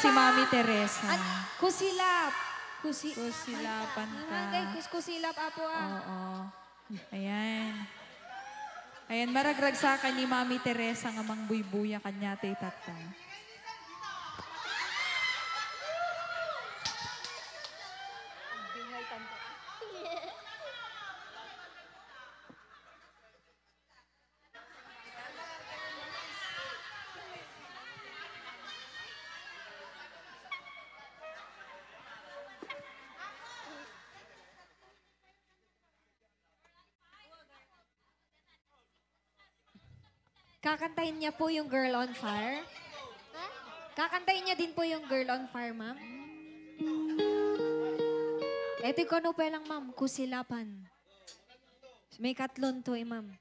si Mami Teresa. Kusilap. Kusilapan ka. Kusilap apo Oo. Ayan. Ayan, maragrag sa akin ni Mami Teresa nga mangbuybuya kanya tay tata. Kakantahin niya po yung Girl on Fire? Kakantahin niya din po yung Girl on Fire, ma'am? Ito yung kanupe lang, ma'am. Kusilapan. May katlon to ma'am.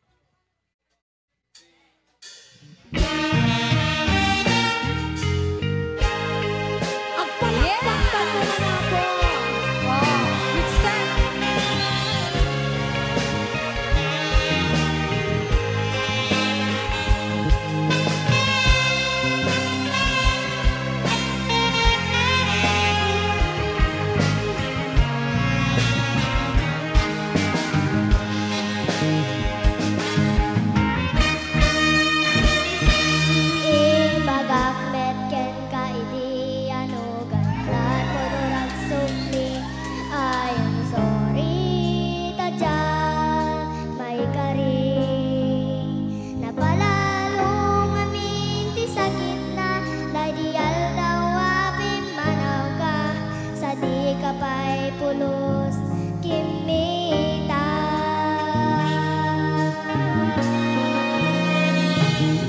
Ang palakpakan naman ako! Wow! Good step! Pulos kimita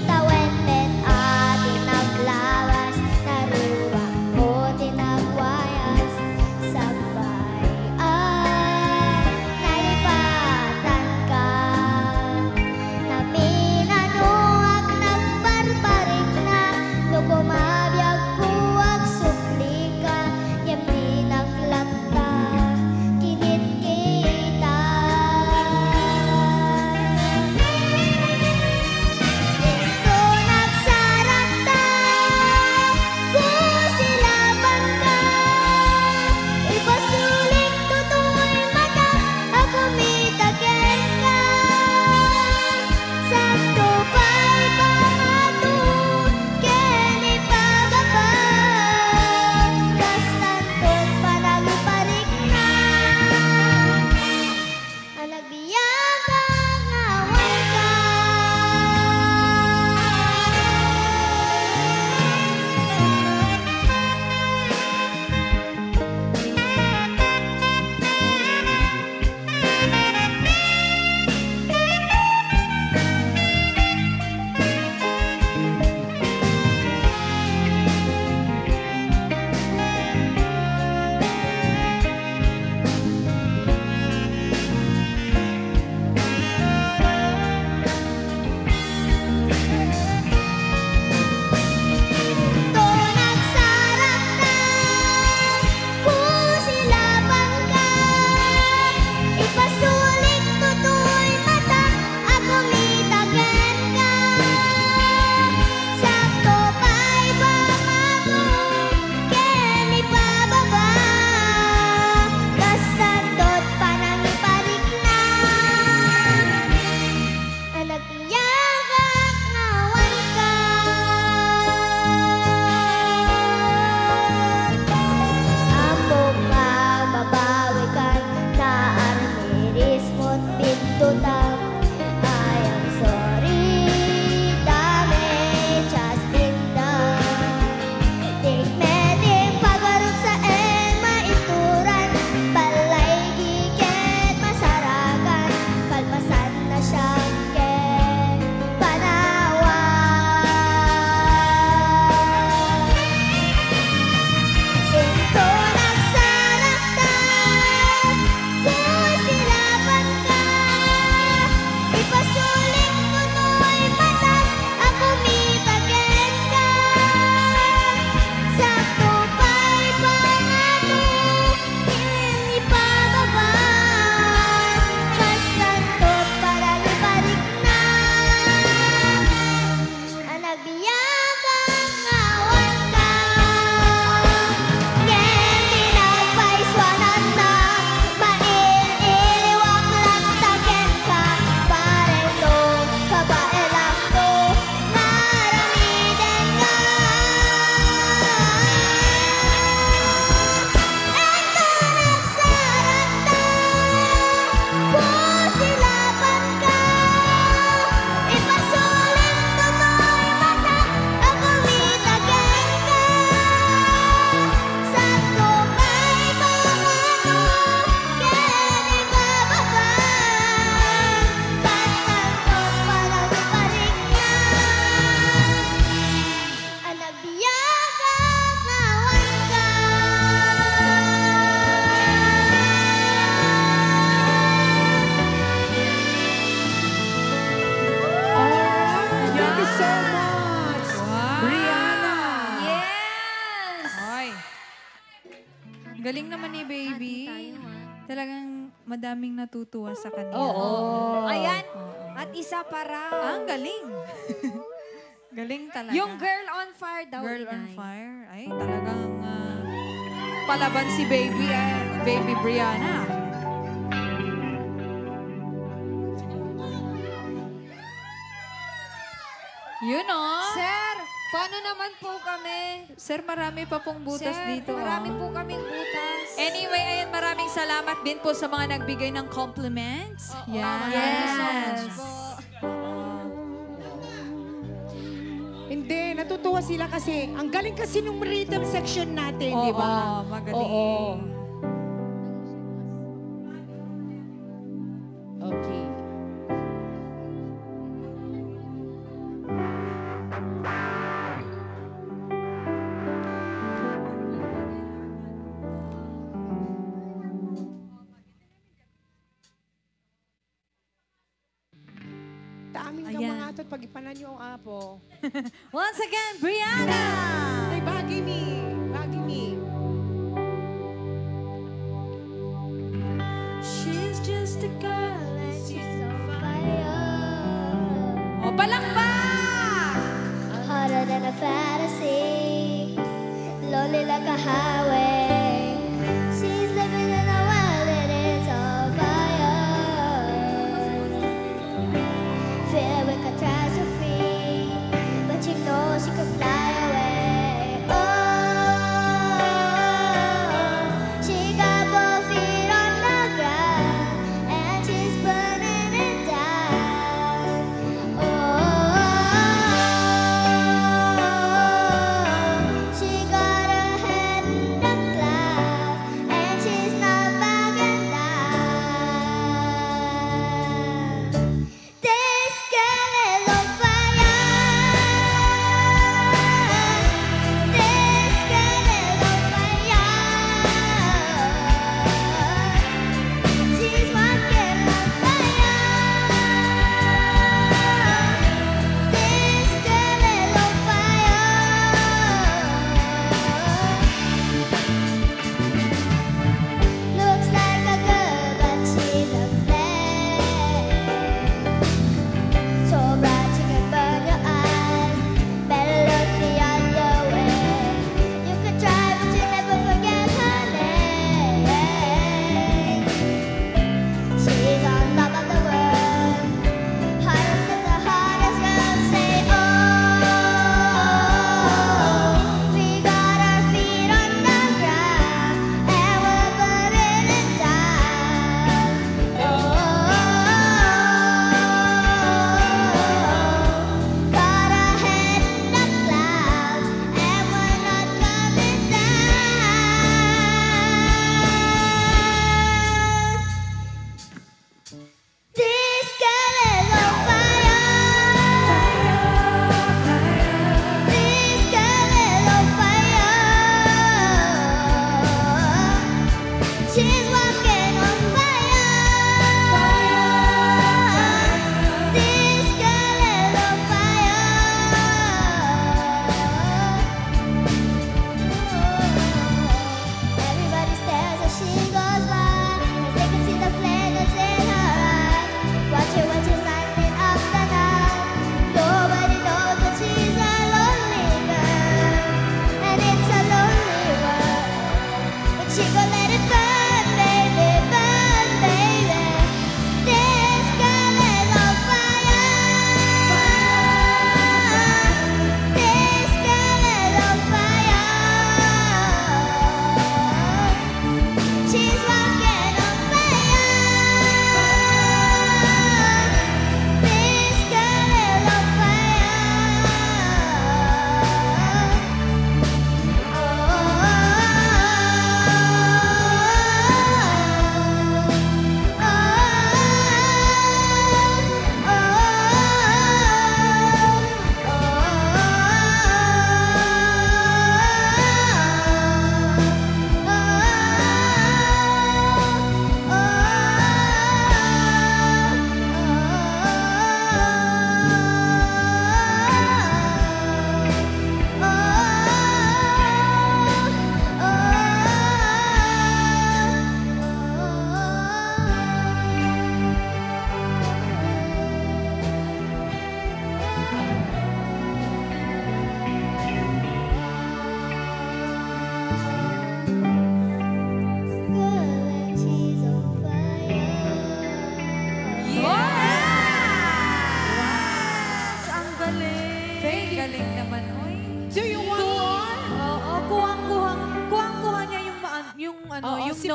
tawen met ati naglawas naruwang ko tinagwayas sabay nalipatan ka naminanuak nagbarbarik na lukumabiyag kuwag suplika yam di naglagta kinit kita ito nagsarap ta kusilaban ka ipasulit tutoy mata ako mitagen ka sakto pa'y pamatu ken ipababa kastantot panagiparik na ang nagbiyagang awan ka ito nagsarap na kusilaban ka ipasulit tutoy mata ako mitagen ka sakto pa'y pamago ken ipababa kastantot panangiparik na ang nagbiyagang awan ka ambog magbabawi kan na armiris mo't bintutan I am sorry damage has been done tigmeting pagwarog sa maituran balay giket masarakan kalpasan na siyang ken panawan ito nagsarap ta kusilaban ka Talagang madaming natutuwa sa kanya. Oo. Ayan. Oo. At isa para. Ang galing. Galing talaga. Yung Girl on Fire daw, Girl on Inay. Fire. Ay, talagang palaban si Baby Brianna. Yun Sir, paano naman po kami? Sir, marami pa pong butas Sir, dito. marami po kaming butas. Anyway, ayan, maraming salamat din po sa mga nagbigay ng compliments. Maraming so much po. Hindi, natutuwa sila kasi ang galing kasi nung rhythm section natin, di ba? Oo, magaling. Oo. Okay. Daming ka Ayan. mga atot pag ipanan niyo ang apo. Once again, Brianna! Ay, bagay me. Bagay me. She's just a girl and She's on fire. O, palakpak! Hotter than a fantasy, lonely like a highway. She's living in a world that is on fire, filled with catastrophe, but you know she can fly away. Oh, she got both feet on the ground, and she's burning it down. Oh, she got her head in the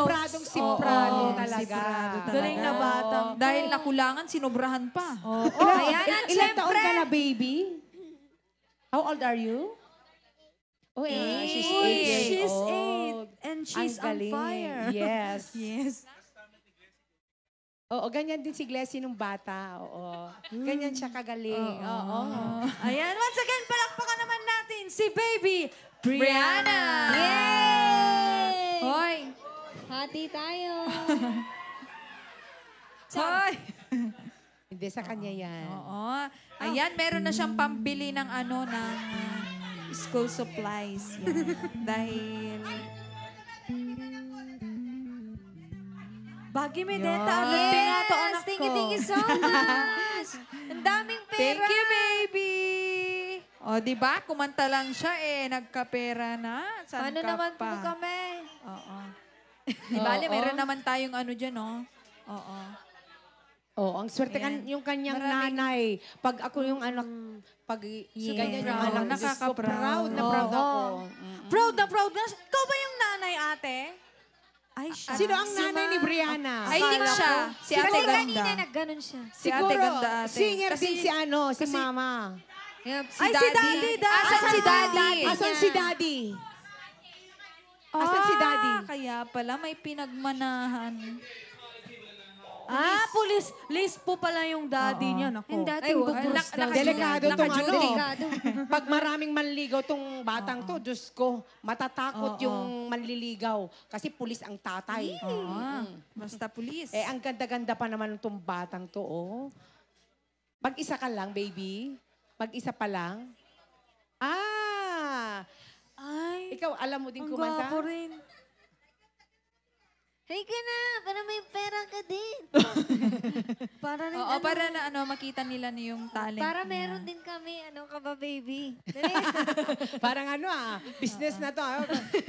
Simpradong simprado Oo, talaga. simprado talaga. Galing na bata. Dahil nakulangan, sinobrahan pa. Ayan, at Ilan taon syempre. ka na, baby? How old are you? Oh, she's 8 years She's old. 8. And she's Ang on galing. fire. Yes. Yes. Oo, ganyan din si Glessy nung bata. Oo. Ganyan siya kagaling. Oo. Ayan, once again, palakpakan naman natin si Baby Brianna! Yay! Hoy! Hati tayo. Hoy! Hindi, sa kanya yan. Oo. Ayan, meron na siyang pambili ng ng school supplies. Yan. Dahil... Bagi Medeta, Yan. agad nga to anak ko. Thank you so much. Ang daming pera. Thank you, baby! O, di ba? Kumanta lang siya nagkapera na. Saan Ano ka naman po pa? kami? Oo. Di bale, meron naman tayong dyan, no? Oo. Oo, ang swerte Ayan. yung kanyang Maraming- nanay. Pag ako yung anak, pag ganyan yung Proud. anak, Nakaka-proud. proud na proud Oo. ako. Proud na proud na. Ikaw ba yung nanay, ate? Ay, siya. Sino ang nanay ni Brianna? I think siya. Si Ate Kasi Ganda. kanina nagganon siya. Si Ate Ganda, ate. singer Kasi- din si Mama. Yep. Ay, si Daddy. Asan si Daddy? Asan si Daddy? Asan si Daddy? Kaya pala may pinagmanahan. Police. List po pala yung daddy niya. Nako. Yung dati Ay, bugos daw. Delikado tong ano. Delikado. Pag maraming manliligaw tong batang to, Diyos ko, matatakot yung manliligaw. Kasi pulis ang tatay. Oo. Basta pulis. Ang ganda-ganda pa naman tong batang to, oh. Mag-isa ka lang, baby? Mag-isa pa lang? Ay, Ikaw, alam mo din ang kumanta? gwapo rin. Hey ka na, para may pera ka din. Para rin, Oo, para na makita nila na yung talent Para niya. meron din kami, ano ka ba, baby? Dali. Parang business na to.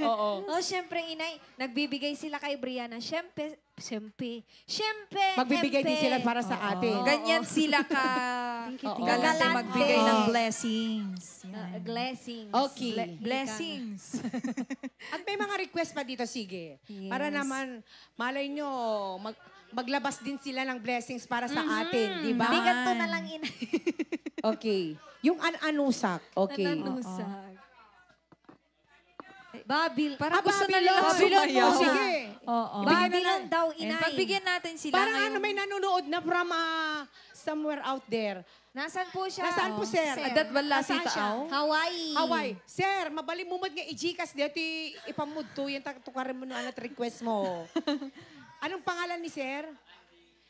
Oo. Syempre, inay, nagbibigay sila kay Brianna. Syempre. Magbibigay din sila para sa atin. Ganyan sila ka Oo. galante Galante. magbigay ng blessings. Yan. Blessings. Okay. Blessings. At may mga request pa dito, sige. Yes. Para naman, malay nyo, maglabas din sila ng blessings para sa atin, di ba? Hindi ganito na lang, inay. Okay. Yung anusak. Okay. Nanusag. Babil. Parang gusto na Babylon. nila Babylon sumayaw. mo, sige. Oo. Babylon daw, inay. Pagbigyan natin sila Parang ngayong... may nanonood na from somewhere out there. Nasaan po siya? Nasaan po, sir? Adat wala si Nasaan siya? Taaw? Hawaii. Hawaii. Sir, mabalimumad nga i-Gcash dito, ipamud to, yung tukarin mo na request mo. Anong pangalan ni sir?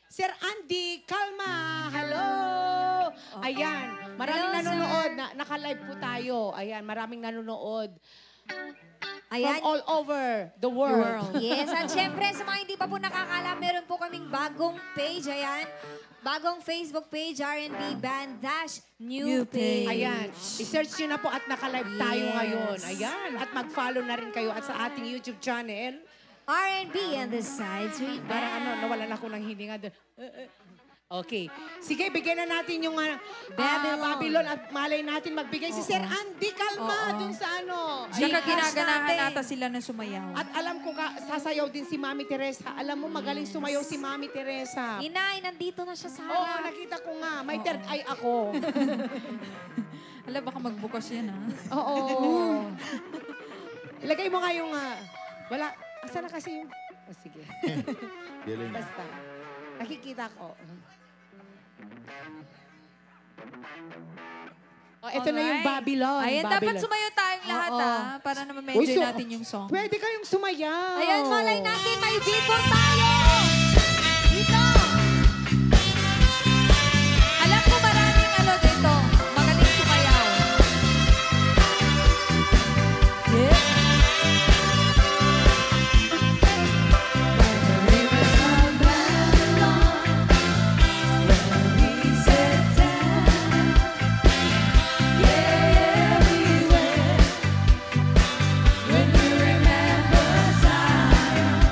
Sir Andy Calma. Hello. Ayan, maraming Hello, nanonood. sir. Naka-live po tayo. Ayan, maraming nanonood. Ayan. From all over the world. Yes, at syempre sa mga hindi pa po nakakaalam, meron po kaming bagong page, ayan. Bagong Facebook page, R&B Band Dash New Page. Ayan, i-search nyo na po at naka-live tayo Yes. ngayon. Ayan, at mag-follow na rin kayo at sa ating YouTube channel. R&B and the Side Street Parang Band. nawalan ako ng hininga doon. Okay. Sige, bigyan na natin yung Babylon. Babylon at malay natin magbigay si Sir Andy Calma dun sa Saka ginaganahan natin. nata sila na sumayaw. At alam ko sasayaw din si Mami Teresa. Alam mo, magaling sumayaw si Mami Teresa. Inay, nandito na siya sa Oo, harap. nakita ko nga. May third eye ako. Alam, baka magbukas yan, ha? Oo. Ilagay mo nga yung... wala. Asa na kasi yung... Oh, sige. Galing. Basta. Nakikita ko. Oh, ito na yung Alright. Babylon. Ayan, dapat Babylon. sumayo tayong lahat, Oo. ha? Para naman Uy, ma-enjoy natin yung song. Pwede kayong sumayaw. Ayan, malay natin, may billboard tayo! Dito! Alam ko maraming dito, magaling sumayaw. Yeah. When you remember time,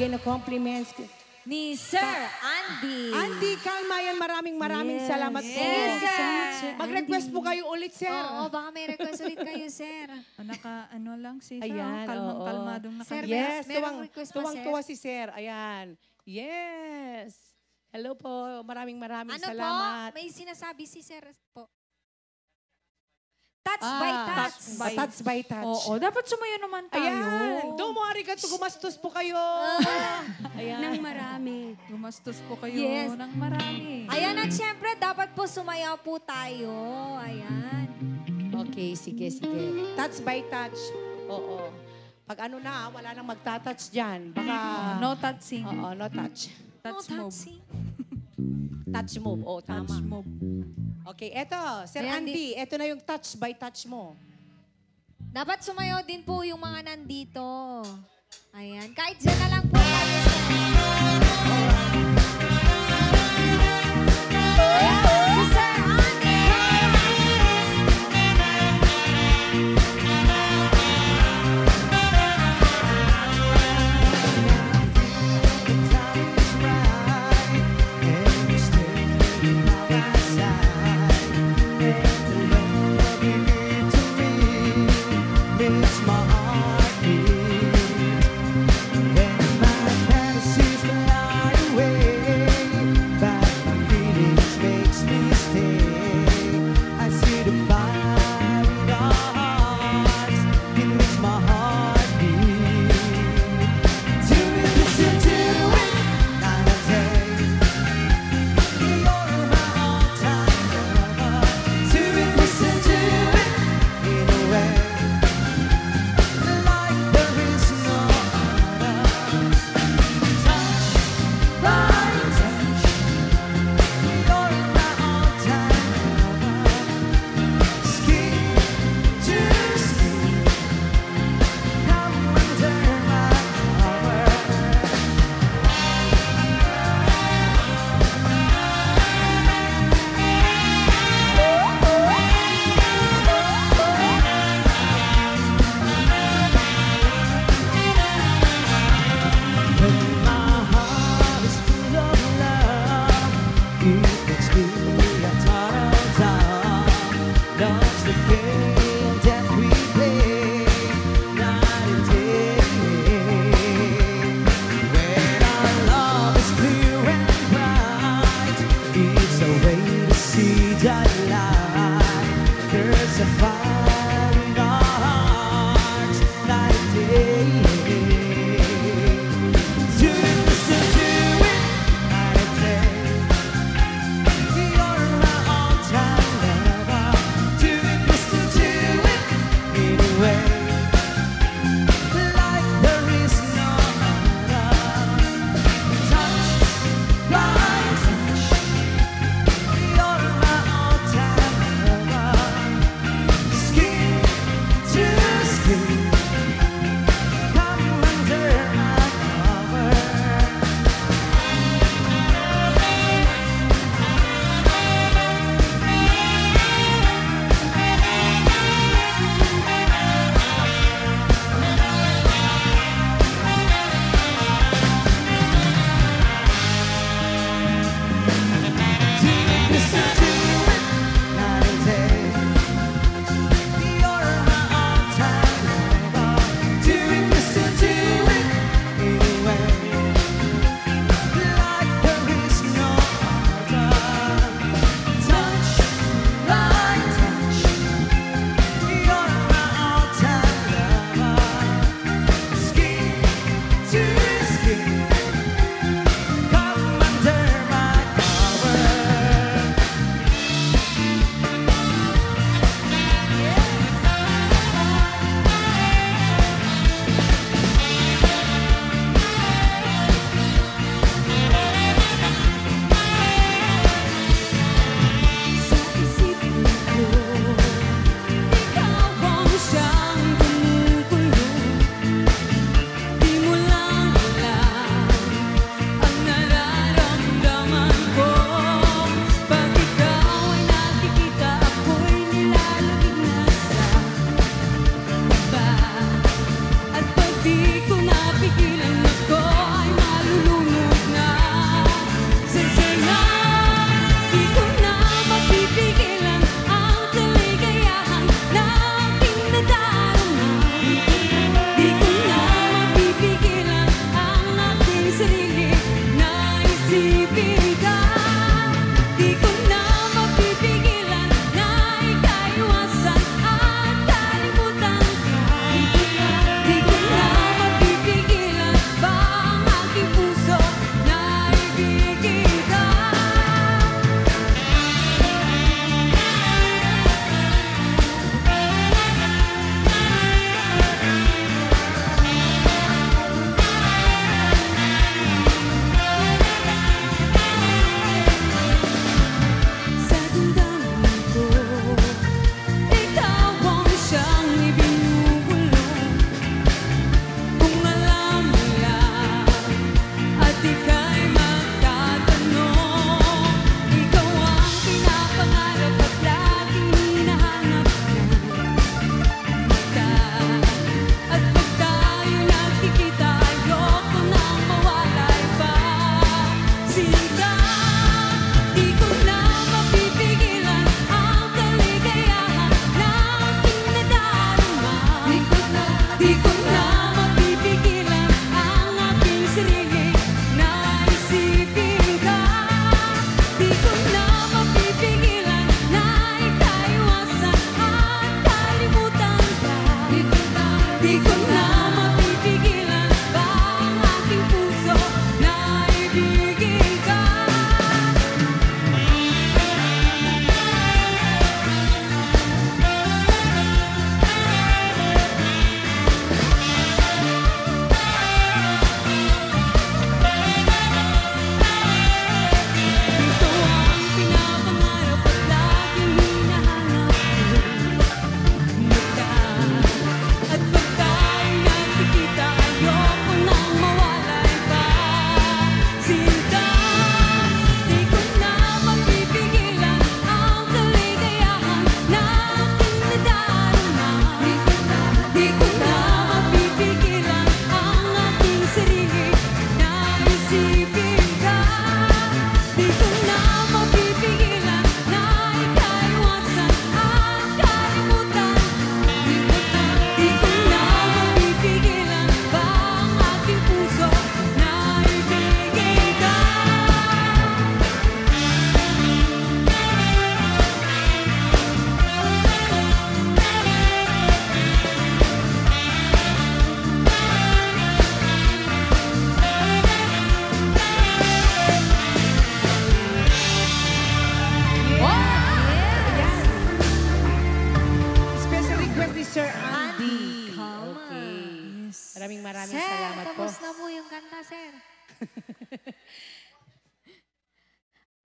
nagbigay ng compliments. Ni Sir Andy. Andy Calma, yan maraming salamat po. Yes, sir. Mag-request po kayo ulit, sir. Oo, baka may request ulit kayo, sir. Ano lang si Ayan, oo. kalmadong Sir, naka. Yes, merong request pa, tuwang-tuwa si sir. Ayan. Yes. Hello po. Maraming Ano salamat. po? May sinasabi si Sir po. Touch by touch. Touch by touch. Oo, dapat sumayo naman tayo. Ayan. Domo arigato, gumastos po kayo. Ayan. Nang marami. Gumastos po kayo Yes. ng marami. Ayan, at syempre, dapat po sumayaw po tayo. Ayan. Okay, sige. Touch by touch. Oo. Pag ano na, wala nang magta-touch dyan. Baka... No touching. Oo, no touch. Touch No move. touching. Touch move. Oo, Touch tama. move. Okay, eto. Sir Ayan, Andy, eto na yung touch by touch mo. Dapat sumayaw din po yung mga nandito. Ayan. Kahit dyan na lang po tayo, sir. Ayan, si Sir Andy. It's my heartbeat when my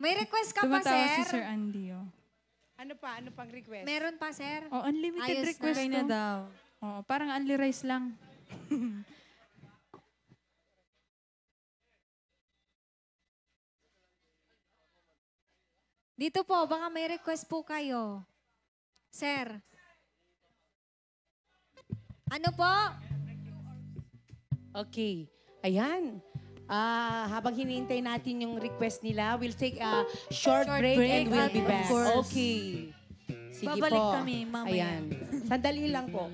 May request ka pa, Tumatawa si sir? Sir Andy, oh. Ano pa? Ano pang request? Meron pa, sir? Oh, unlimited Ayos na. request Okay na to. daw. Oh, parang only rice lang. Dito po, baka may request po kayo. Sir. Ano po? Okay. Ayan. Habang hinihintay natin yung request nila, we'll take a short, break, and we'll be of back. course. Okay. Sige Babalik po. kami mamaya. Ayan. Sandali lang po.